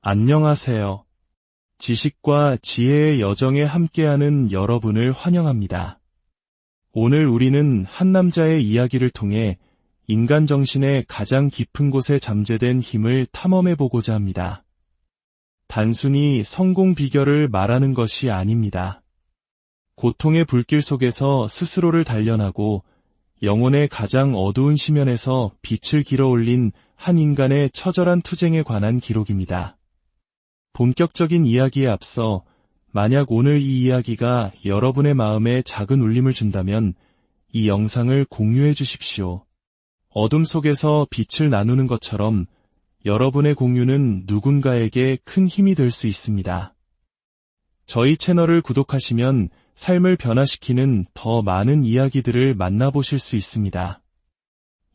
안녕하세요. 지식과 지혜의 여정에 함께하는 여러분을 환영합니다. 오늘 우리는 한 남자의 이야기를 통해 인간 정신의 가장 깊은 곳에 잠재된 힘을 탐험해보고자 합니다. 단순히 성공 비결을 말하는 것이 아닙니다. 고통의 불길 속에서 스스로를 단련하고 영혼의 가장 어두운 심연에서 빛을 길어올린 한 인간의 처절한 투쟁에 관한 기록입니다. 본격적인 이야기에 앞서 만약 오늘 이 이야기가 여러분의 마음에 작은 울림을 준다면 이 영상을 공유해 주십시오. 어둠 속에서 빛을 나누는 것처럼 여러분의 공유는 누군가에게 큰 힘이 될 수 있습니다. 저희 채널을 구독하시면 삶을 변화시키는 더 많은 이야기들을 만나보실 수 있습니다.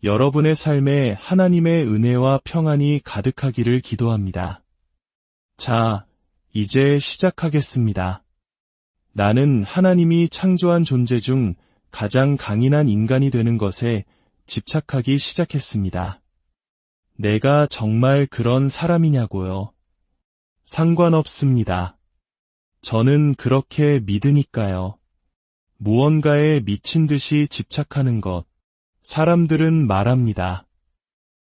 여러분의 삶에 하나님의 은혜와 평안이 가득하기를 기도합니다. 자, 이제 시작하겠습니다. 나는 하나님이 창조한 존재 중 가장 강인한 인간이 되는 것에 집착하기 시작했습니다. 내가 정말 그런 사람이냐고요? 상관없습니다. 저는 그렇게 믿으니까요. 무언가에 미친 듯이 집착하는 것. 사람들은 말합니다.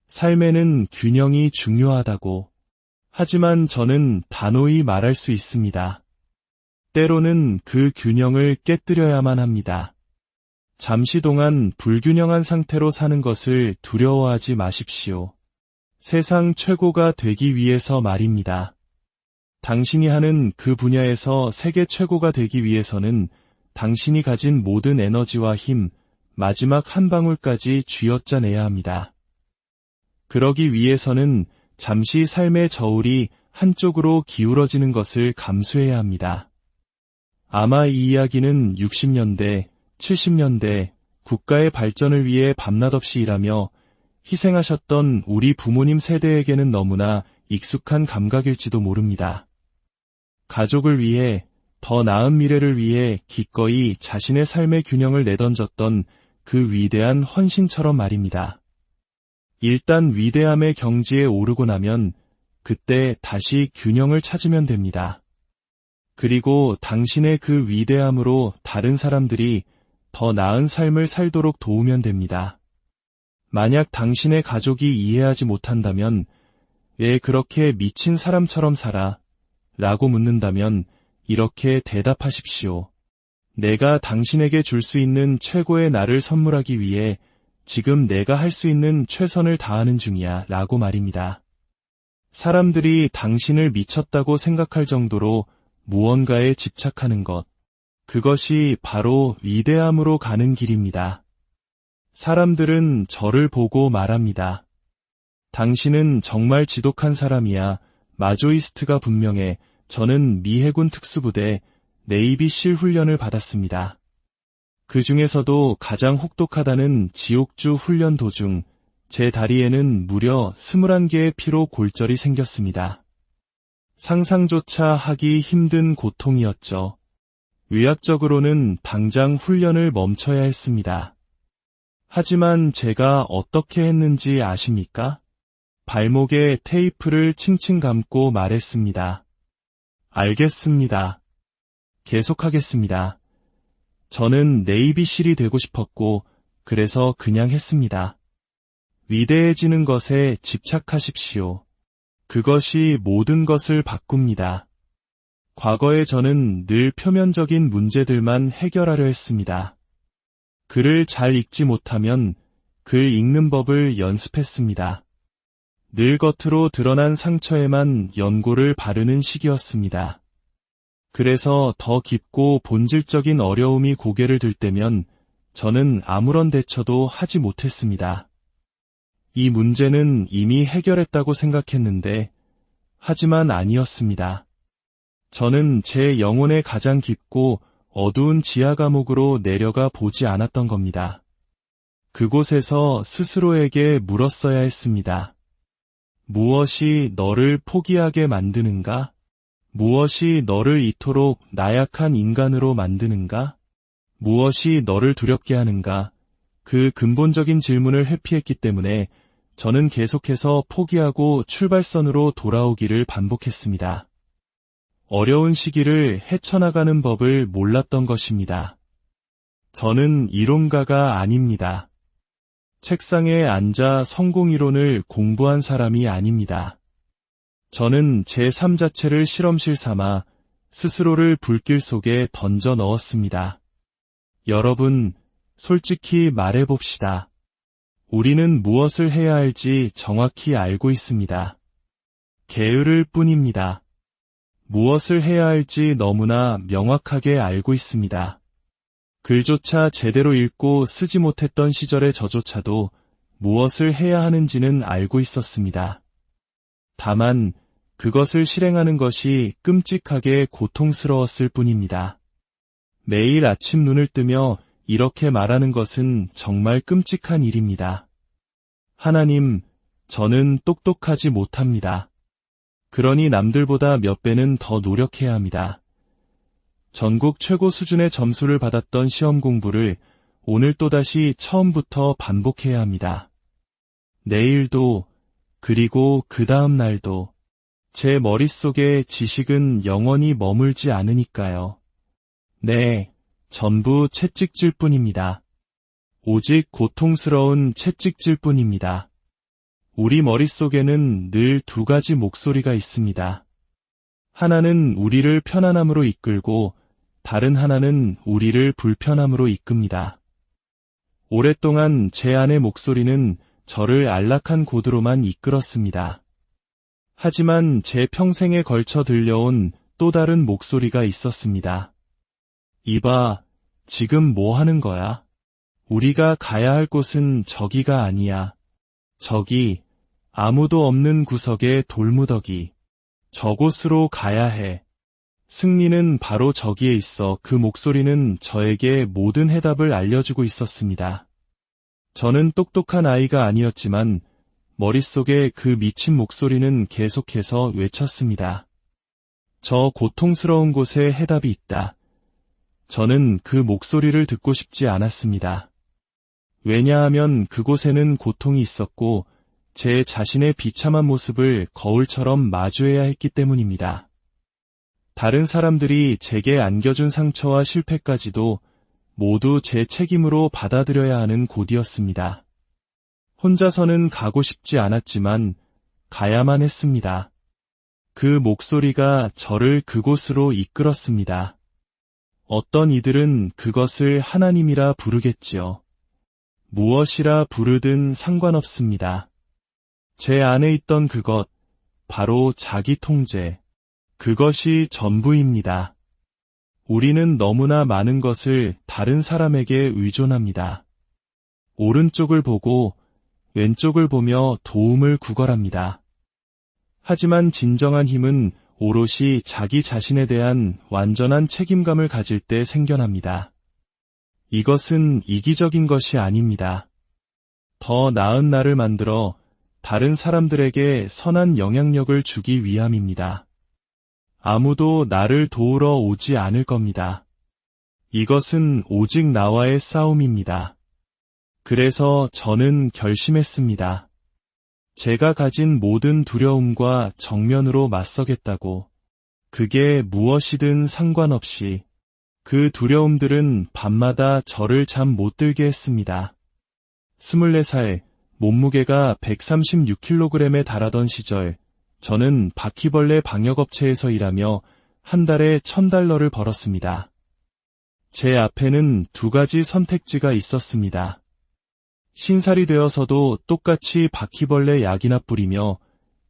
삶에는 균형이 중요하다고. 하지만 저는 단호히 말할 수 있습니다. 때로는 그 균형을 깨뜨려야만 합니다. 잠시 동안 불균형한 상태로 사는 것을 두려워하지 마십시오. 세상 최고가 되기 위해서 말입니다. 당신이 하는 그 분야에서 세계 최고가 되기 위해서는 당신이 가진 모든 에너지와 힘, 마지막 한 방울까지 쥐어짜내야 합니다. 그러기 위해서는 잠시 삶의 저울이 한쪽으로 기울어지는 것을 감수해야 합니다. 아마 이 이야기는 60년대, 70년대 국가의 발전을 위해 밤낮 없이 일하며 희생하셨던 우리 부모님 세대에게는 너무나 익숙한 감각일지도 모릅니다. 가족을 위해, 더 나은 미래를 위해 기꺼이 자신의 삶의 균형을 내던졌던 그 위대한 헌신처럼 말입니다. 일단 위대함의 경지에 오르고 나면 그때 다시 균형을 찾으면 됩니다. 그리고 당신의 그 위대함으로 다른 사람들이 더 나은 삶을 살도록 도우면 됩니다. 만약 당신의 가족이 이해하지 못한다면 왜 그렇게 미친 사람처럼 살아? 라고 묻는다면 이렇게 대답하십시오. 내가 당신에게 줄 수 있는 최고의 나를 선물하기 위해 지금 내가 할 수 있는 최선을 다하는 중이야 라고 말입니다. 사람들이 당신을 미쳤다고 생각할 정도로 무언가에 집착하는 것, 그것이 바로 위대함으로 가는 길입니다. 사람들은 저를 보고 말합니다. 당신은 정말 지독한 사람이야. 마조이스트가 분명해. 저는 미 해군 특수부대 네이비실 훈련을 받았습니다. 그 중에서도 가장 혹독하다는 지옥주 훈련 도중 제 다리에는 무려 21개의 피로 골절이 생겼습니다. 상상조차 하기 힘든 고통이었죠. 의학적으로는 당장 훈련을 멈춰야 했습니다. 하지만 제가 어떻게 했는지 아십니까? 발목에 테이프를 칭칭 감고 말했습니다. 알겠습니다. 계속하겠습니다. 저는 네이비실이 되고 싶었고 그래서 그냥 했습니다. 위대해지는 것에 집착하십시오. 그것이 모든 것을 바꿉니다. 과거에 저는 늘 표면적인 문제들만 해결하려 했습니다. 글을 잘 읽지 못하면 글 읽는 법을 연습했습니다. 늘 겉으로 드러난 상처에만 연고를 바르는 시기였습니다. 그래서 더 깊고 본질적인 어려움이 고개를 들 때면 저는 아무런 대처도 하지 못했습니다. 이 문제는 이미 해결했다고 생각했는데, 하지만 아니었습니다. 저는 제 영혼의 가장 깊고 어두운 지하 감옥으로 내려가 보지 않았던 겁니다. 그곳에서 스스로에게 물었어야 했습니다. 무엇이 너를 포기하게 만드는가? 무엇이 너를 이토록 나약한 인간으로 만드는가? 무엇이 너를 두렵게 하는가? 그 근본적인 질문을 회피했기 때문에 저는 계속해서 포기하고 출발선으로 돌아오기를 반복했습니다. 어려운 시기를 헤쳐나가는 법을 몰랐던 것입니다. 저는 이론가가 아닙니다. 책상에 앉아 성공이론을 공부한 사람이 아닙니다. 저는 제 삶 자체를 실험실 삼아 스스로를 불길 속에 던져 넣었습니다. 여러분, 솔직히 말해봅시다. 우리는 무엇을 해야 할지 정확히 알고 있습니다. 게으를 뿐입니다. 무엇을 해야 할지 너무나 명확하게 알고 있습니다. 글조차 제대로 읽고 쓰지 못했던 시절의 저조차도 무엇을 해야 하는지는 알고 있었습니다. 다만 그것을 실행하는 것이 끔찍하게 고통스러웠을 뿐입니다. 매일 아침 눈을 뜨며 이렇게 말하는 것은 정말 끔찍한 일입니다. 하나님, 저는 똑똑하지 못합니다. 그러니 남들보다 몇 배는 더 노력해야 합니다. 전국 최고 수준의 점수를 받았던 시험 공부를 오늘 또다시 처음부터 반복해야 합니다. 내일도, 그리고 그 다음 날도 제 머릿속에 지식은 영원히 머물지 않으니까요. 네, 전부 채찍질 뿐입니다. 오직 고통스러운 채찍질 뿐입니다. 우리 머릿속에는 늘 두 가지 목소리가 있습니다. 하나는 우리를 편안함으로 이끌고 다른 하나는 우리를 불편함으로 이끕니다. 오랫동안 제 안의 목소리는 저를 안락한 곳으로만 이끌었습니다. 하지만 제 평생에 걸쳐 들려온 또 다른 목소리가 있었습니다. 이봐, 지금 뭐 하는 거야? 우리가 가야 할 곳은 저기가 아니야. 저기, 아무도 없는 구석의 돌무더기. 저곳으로 가야 해. 승리는 바로 저기에 있어. 그 목소리는 저에게 모든 해답을 알려주고 있었습니다. 저는 똑똑한 아이가 아니었지만 머릿속에 그 미친 목소리는 계속해서 외쳤습니다. 저 고통스러운 곳에 해답이 있다. 저는 그 목소리를 듣고 싶지 않았습니다. 왜냐하면 그곳에는 고통이 있었고 제 자신의 비참한 모습을 거울처럼 마주해야 했기 때문입니다. 다른 사람들이 제게 안겨준 상처와 실패까지도 모두 제 책임으로 받아들여야 하는 곳이었습니다. 혼자서는 가고 싶지 않았지만 가야만 했습니다. 그 목소리가 저를 그곳으로 이끌었습니다. 어떤 이들은 그것을 하나님이라 부르겠지요. 무엇이라 부르든 상관없습니다. 제 안에 있던 그것, 바로 자기 통제, 그것이 전부입니다. 우리는 너무나 많은 것을 다른 사람에게 의존합니다. 오른쪽을 보고 왼쪽을 보며 도움을 구걸합니다. 하지만 진정한 힘은 오롯이 자기 자신에 대한 완전한 책임감을 가질 때 생겨납니다. 이것은 이기적인 것이 아닙니다. 더 나은 나를 만들어 다른 사람들에게 선한 영향력을 주기 위함입니다. 아무도 나를 도우러 오지 않을 겁니다. 이것은 오직 나와의 싸움입니다. 그래서 저는 결심했습니다. 제가 가진 모든 두려움과 정면으로 맞서겠다고. 그게 무엇이든 상관없이. 그 두려움들은 밤마다 저를 잠 못 들게 했습니다. 24살, 몸무게가 136kg에 달하던 시절, 저는 바퀴벌레 방역업체에서 일하며 한 달에 $1,000를 벌었습니다. 제 앞에는 두 가지 선택지가 있었습니다. 신살이 되어서도 똑같이 바퀴벌레 약이나 뿌리며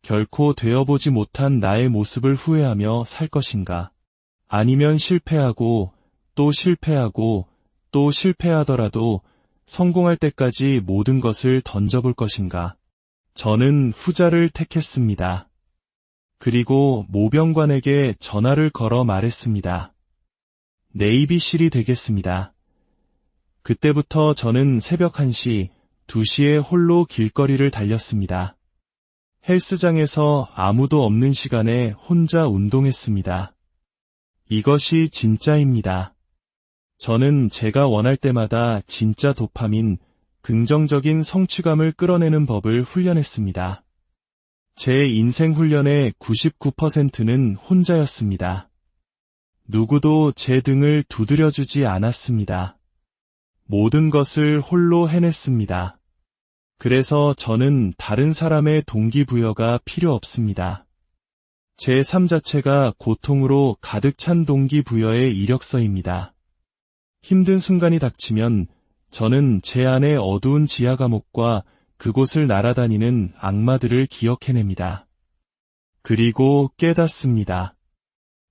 결코 되어보지 못한 나의 모습을 후회하며 살 것인가. 아니면 실패하고 또 실패하고 또 실패하더라도 성공할 때까지 모든 것을 던져볼 것인가. 저는 후자를 택했습니다. 그리고 모병관에게 전화를 걸어 말했습니다. 네이비실이 되겠습니다. 그때부터 저는 새벽 1시, 2시에 홀로 길거리를 달렸습니다. 헬스장에서 아무도 없는 시간에 혼자 운동했습니다. 이것이 진짜입니다. 저는 제가 원할 때마다 진짜 도파민, 긍정적인 성취감을 끌어내는 법을 훈련했습니다. 제 인생 훈련의 99%는 혼자였습니다. 누구도 제 등을 두드려주지 않았습니다. 모든 것을 홀로 해냈습니다. 그래서 저는 다른 사람의 동기부여가 필요 없습니다. 제 삶 자체가 고통으로 가득 찬 동기부여의 이력서입니다. 힘든 순간이 닥치면 저는 제 안의 어두운 지하 감옥과 그곳을 날아다니는 악마들을 기억해냅니다. 그리고 깨닫습니다.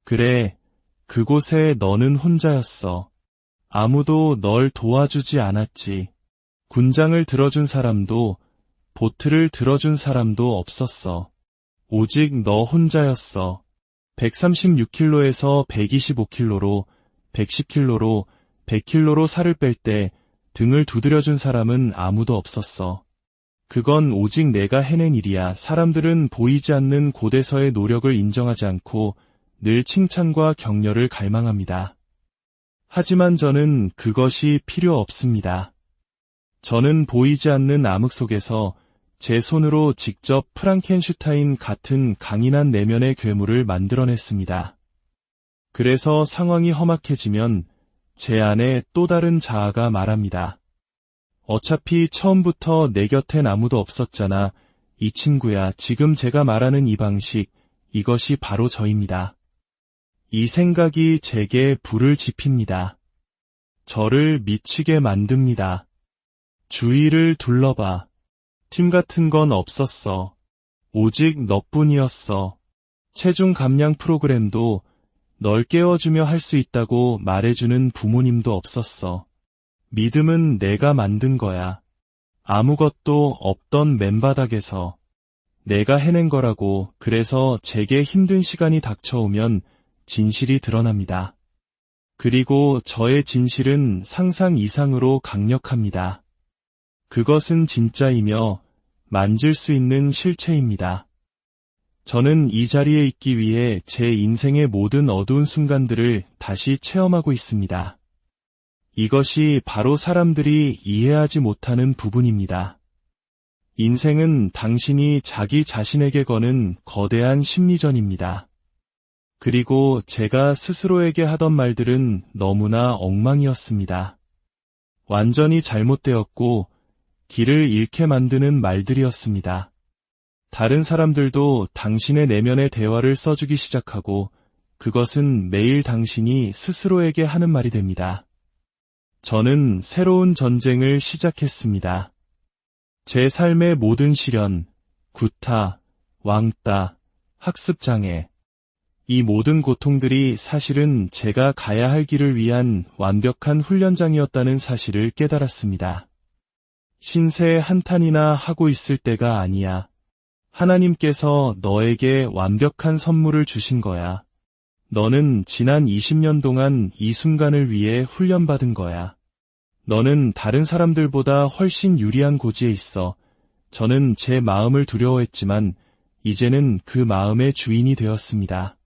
그래, 그곳에 너는 혼자였어. 아무도 널 도와주지 않았지. 군장을 들어준 사람도, 보트를 들어준 사람도 없었어. 오직 너 혼자였어. 136kg에서 125kg로, 110kg로, 100kg로 살을 뺄 때 등을 두드려준 사람은 아무도 없었어. 그건 오직 내가 해낸 일이야. 사람들은 보이지 않는 곳에서의 노력을 인정하지 않고 늘 칭찬과 격려를 갈망합니다. 하지만 저는 그것이 필요 없습니다. 저는 보이지 않는 암흑 속에서 제 손으로 직접 프랑켄슈타인 같은 강인한 내면의 괴물을 만들어냈습니다. 그래서 상황이 험악해지면 제 안에 또 다른 자아가 말합니다. 어차피 처음부터 내 곁엔 아무도 없었잖아. 이 친구야, 지금 제가 말하는 이 방식, 이것이 바로 저입니다. 이 생각이 제게 불을 지핍니다. 저를 미치게 만듭니다. 주위를 둘러봐. 팀 같은 건 없었어. 오직 너뿐이었어. 체중 감량 프로그램도 널 깨워주며 할 수 있다고 말해주는 부모님도 없었어. 믿음은 내가 만든 거야. 아무것도 없던 맨바닥에서 내가 해낸 거라고. 그래서 제게 힘든 시간이 닥쳐오면 진실이 드러납니다. 그리고 저의 진실은 상상 이상으로 강력합니다. 그것은 진짜이며 만질 수 있는 실체입니다. 저는 이 자리에 있기 위해 제 인생의 모든 어두운 순간들을 다시 체험하고 있습니다. 이것이 바로 사람들이 이해하지 못하는 부분입니다. 인생은 당신이 자기 자신에게 거는 거대한 심리전입니다. 그리고 제가 스스로에게 하던 말들은 너무나 엉망이었습니다. 완전히 잘못되었고 길을 잃게 만드는 말들이었습니다. 다른 사람들도 당신의 내면의 대화를 써주기 시작하고 그것은 매일 당신이 스스로에게 하는 말이 됩니다. 저는 새로운 전쟁을 시작했습니다. 제 삶의 모든 시련, 구타, 왕따, 학습장애, 이 모든 고통들이 사실은 제가 가야 할 길을 위한 완벽한 훈련장이었다는 사실을 깨달았습니다. 신세 한탄이나 하고 있을 때가 아니야. 하나님께서 너에게 완벽한 선물을 주신 거야. 너는 지난 20년 동안 이 순간을 위해 훈련받은 거야. 너는 다른 사람들보다 훨씬 유리한 고지에 있어. 저는 제 마음을 두려워했지만 이제는 그 마음의 주인이 되었습니다.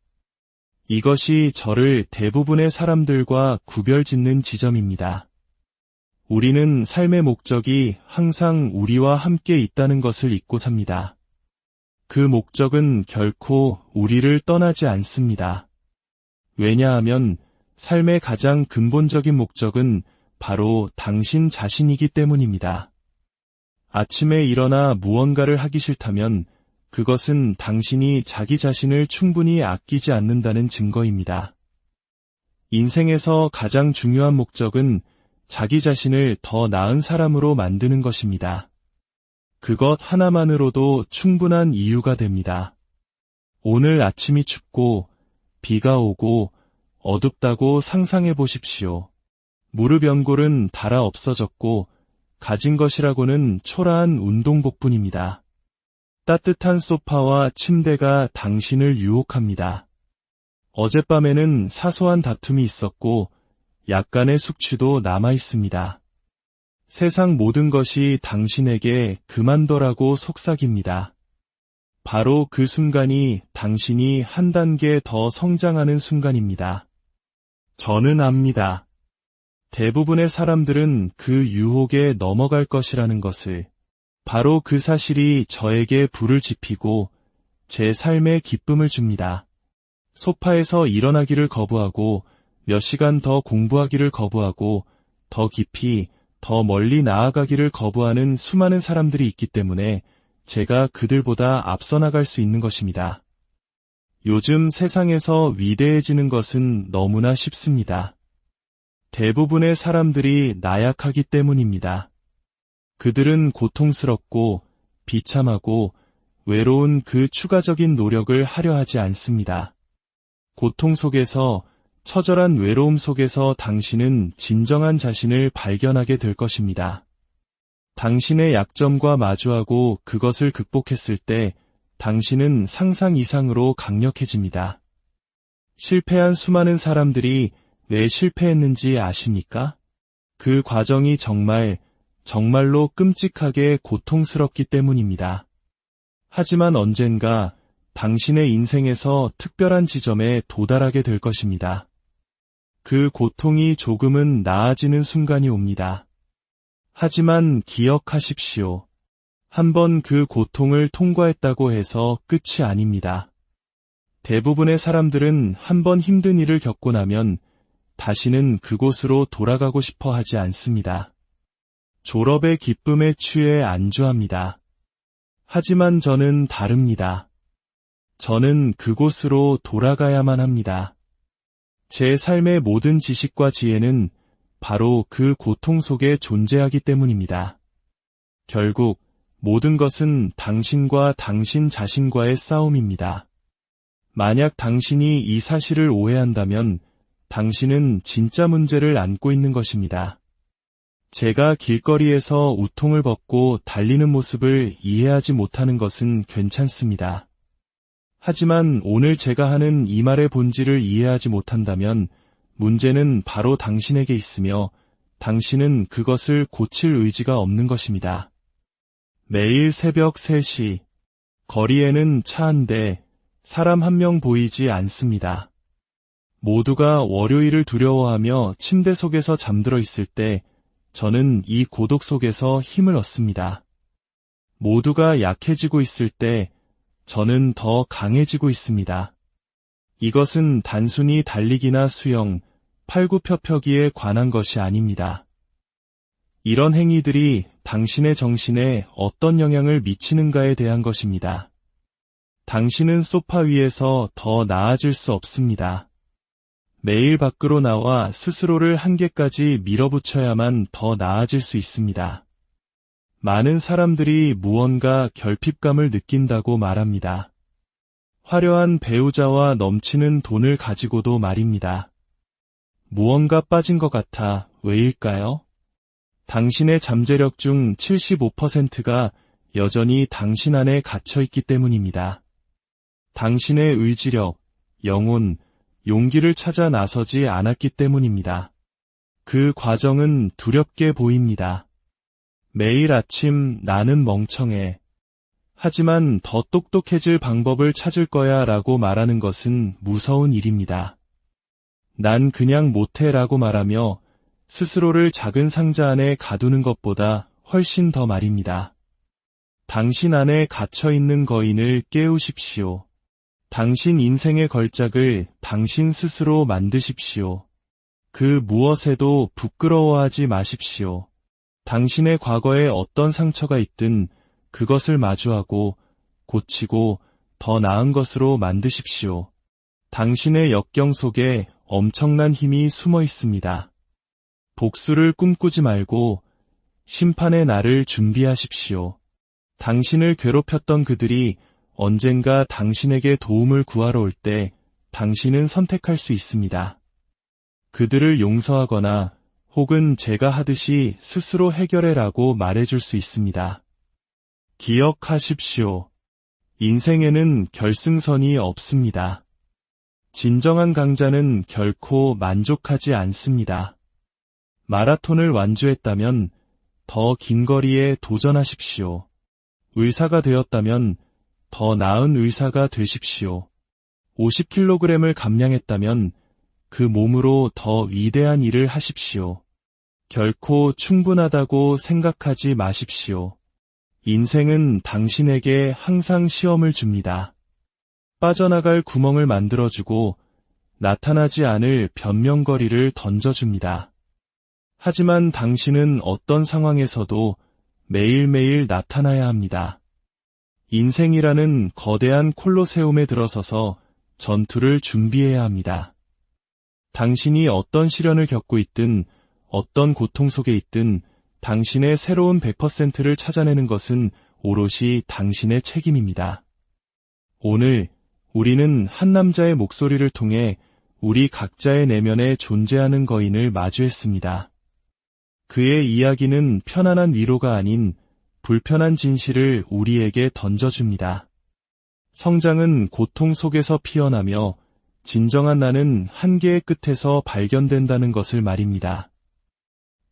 이것이 저를 대부분의 사람들과 구별짓는 지점입니다. 우리는 삶의 목적이 항상 우리와 함께 있다는 것을 잊고 삽니다. 그 목적은 결코 우리를 떠나지 않습니다. 왜냐하면 삶의 가장 근본적인 목적은 바로 당신 자신이기 때문입니다. 아침에 일어나 무언가를 하기 싫다면 그것은 당신이 자기 자신을 충분히 아끼지 않는다는 증거입니다. 인생에서 가장 중요한 목적은 자기 자신을 더 나은 사람으로 만드는 것입니다. 그것 하나만으로도 충분한 이유가 됩니다. 오늘 아침이 춥고 비가 오고 어둡다고 상상해 보십시오. 무릎 연골은 닳아 없어졌고 가진 것이라고는 초라한 운동복뿐입니다. 따뜻한 소파와 침대가 당신을 유혹합니다. 어젯밤에는 사소한 다툼이 있었고 약간의 숙취도 남아 있습니다. 세상 모든 것이 당신에게 그만둬라고 속삭입니다. 바로 그 순간이 당신이 한 단계 더 성장하는 순간입니다. 저는 압니다. 대부분의 사람들은 그 유혹에 넘어갈 것이라는 것을, 바로 그 사실이 저에게 불을 지피고 제 삶에 기쁨을 줍니다. 소파에서 일어나기를 거부하고 몇 시간 더 공부하기를 거부하고 더 깊이, 더 멀리 나아가기를 거부하는 수많은 사람들이 있기 때문에 제가 그들보다 앞서 나갈 수 있는 것입니다. 요즘 세상에서 위대해지는 것은 너무나 쉽습니다. 대부분의 사람들이 나약하기 때문입니다. 그들은 고통스럽고 비참하고 외로운 그 추가적인 노력을 하려 하지 않습니다. 고통 속에서, 처절한 외로움 속에서 당신은 진정한 자신을 발견하게 될 것입니다. 당신의 약점과 마주하고 그것을 극복했을 때 당신은 상상 이상으로 강력해집니다. 실패한 수많은 사람들이 왜 실패했는지 아십니까? 그 과정이 정말로 끔찍하게 고통스럽기 때문입니다. 하지만 언젠가 당신의 인생에서 특별한 지점에 도달하게 될 것입니다. 그 고통이 조금은 나아지는 순간이 옵니다. 하지만 기억하십시오. 한번 그 고통을 통과했다고 해서 끝이 아닙니다. 대부분의 사람들은 한번 힘든 일을 겪고 나면 다시는 그곳으로 돌아가고 싶어 하지 않습니다. 졸업의 기쁨에 취해 안주합니다. 하지만 저는 다릅니다. 저는 그곳으로 돌아가야만 합니다. 제 삶의 모든 지식과 지혜는 바로 그 고통 속에 존재하기 때문입니다. 결국 모든 것은 당신과 당신 자신과의 싸움입니다. 만약 당신이 이 사실을 오해한다면 당신은 진짜 문제를 안고 있는 것입니다. 제가 길거리에서 우통을 벗고 달리는 모습을 이해하지 못하는 것은 괜찮습니다. 하지만 오늘 제가 하는 이 말의 본질을 이해하지 못한다면 문제는 바로 당신에게 있으며 당신은 그것을 고칠 의지가 없는 것입니다. 매일 새벽 3시, 거리에는 차 한 대, 사람 한 명 보이지 않습니다. 모두가 월요일을 두려워하며 침대 속에서 잠들어 있을 때 저는 이 고독 속에서 힘을 얻습니다. 모두가 약해지고 있을 때 저는 더 강해지고 있습니다. 이것은 단순히 달리기나 수영, 팔굽혀펴기에 관한 것이 아닙니다. 이런 행위들이 당신의 정신에 어떤 영향을 미치는가에 대한 것입니다. 당신은 소파 위에서 더 나아질 수 없습니다. 매일 밖으로 나와 스스로를 한계까지 밀어붙여야만 더 나아질 수 있습니다. 많은 사람들이 무언가 결핍감을 느낀다고 말합니다. 화려한 배우자와 넘치는 돈을 가지고도 말입니다. 무언가 빠진 것 같아 왜일까요? 당신의 잠재력 중 75%가 여전히 당신 안에 갇혀있기 때문입니다. 당신의 의지력, 영혼, 용기를 찾아 나서지 않았기 때문입니다. 그 과정은 두렵게 보입니다. 매일 아침 나는 멍청해. 하지만 더 똑똑해질 방법을 찾을 거야 라고 말하는 것은 무서운 일입니다. 난 그냥 못해 라고 말하며 스스로를 작은 상자 안에 가두는 것보다 훨씬 더 말입니다. 당신 안에 갇혀있는 거인을 깨우십시오. 당신 인생의 걸작을 당신 스스로 만드십시오. 그 무엇에도 부끄러워하지 마십시오. 당신의 과거에 어떤 상처가 있든 그것을 마주하고 고치고 더 나은 것으로 만드십시오. 당신의 역경 속에 엄청난 힘이 숨어 있습니다. 복수를 꿈꾸지 말고 심판의 날을 준비하십시오. 당신을 괴롭혔던 그들이 언젠가 당신에게 도움을 구하러 올 때 당신은 선택할 수 있습니다. 그들을 용서하거나 혹은 제가 하듯이 스스로 해결해라고 말해줄 수 있습니다. 기억하십시오. 인생에는 결승선이 없습니다. 진정한 강자는 결코 만족하지 않습니다. 마라톤을 완주했다면 더 긴 거리에 도전하십시오. 의사가 되었다면 더 나은 의사가 되십시오. 50kg을 감량했다면 그 몸으로 더 위대한 일을 하십시오. 결코 충분하다고 생각하지 마십시오. 인생은 당신에게 항상 시험을 줍니다. 빠져나갈 구멍을 만들어주고 나타나지 않을 변명거리를 던져줍니다. 하지만 당신은 어떤 상황에서도 매일매일 나타나야 합니다. 인생이라는 거대한 콜로세움에 들어서서 전투를 준비해야 합니다. 당신이 어떤 시련을 겪고 있든 어떤 고통 속에 있든 당신의 새로운 100%를 찾아내는 것은 오롯이 당신의 책임입니다. 오늘 우리는 한 남자의 목소리를 통해 우리 각자의 내면에 존재하는 거인을 마주했습니다. 그의 이야기는 편안한 위로가 아닌 불편한 진실을 우리에게 던져줍니다. 성장은 고통 속에서 피어나며 진정한 나는 한계의 끝에서 발견된다는 것을 말입니다.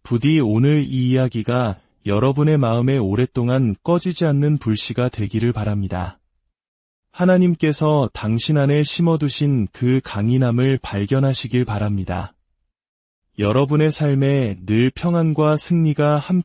부디 오늘 이 이야기가 여러분의 마음에 오랫동안 꺼지지 않는 불씨가 되기를 바랍니다. 하나님께서 당신 안에 심어두신 그 강인함을 발견하시길 바랍니다. 여러분의 삶에 늘 평안과 승리가 함께